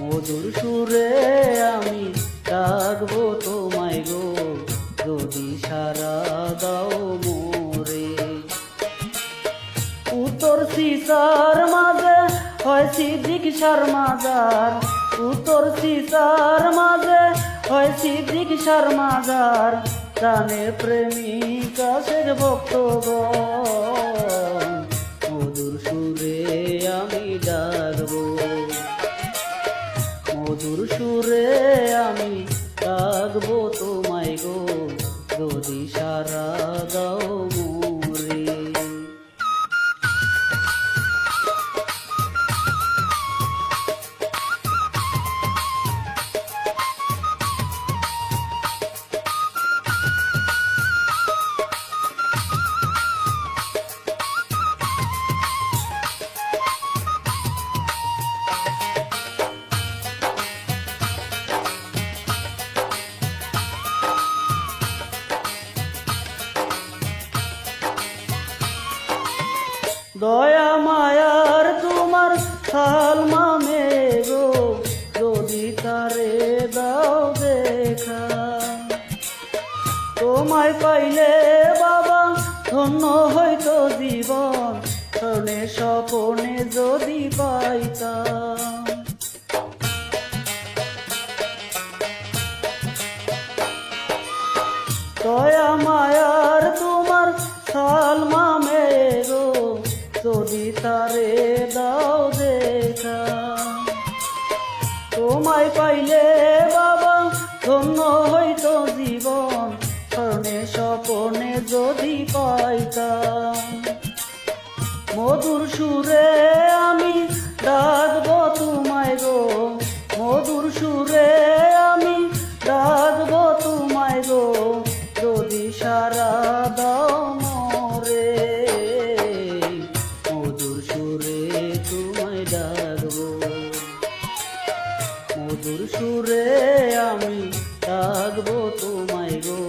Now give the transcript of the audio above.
মধুর সুরে আমি ডাকবো তোমায় গো, যদি সারা দাও মোরে। উত্তর সিসার মাঝে হয় সিদ্দিক সার মাজার, উত্তর সিসার মাঝে হয় সিদ্দিক সার মাজার। প্রাণের প্রেমিক আশেক ভক্তগণ, মধুর সুরে আমি ডাকবো, মধুর সুরে আমি ডাকবো তোমায় গো, যদি সারা দাও মোরে। দয়া মায়ার তোমার সালমা মেঘো, যদি তারে দাও দেখা। তোমায় পাইলে বাবা ধন্য হইতো জীবন, স্বপ্নে স্বপনে যদি পাইতাম। দয়া মায়ার তোমার সালমা মেঘো, যদি তারে দাও দেখা। তোমায় পাইলে বাবা ধন্য হইতো জীবন, স্বপ্নে স্বপনে যদি পাইতাম। মধুর সুরে আমি ডাকবো তোমায় গো, মধুর সুরে আমি ডাকবো তোমায় গো, যদি সারা দাও মোরে। মধুর সুরে তোমায় ডাকবো, মধুর সুরে আমি ডাকবো তোমায় গো,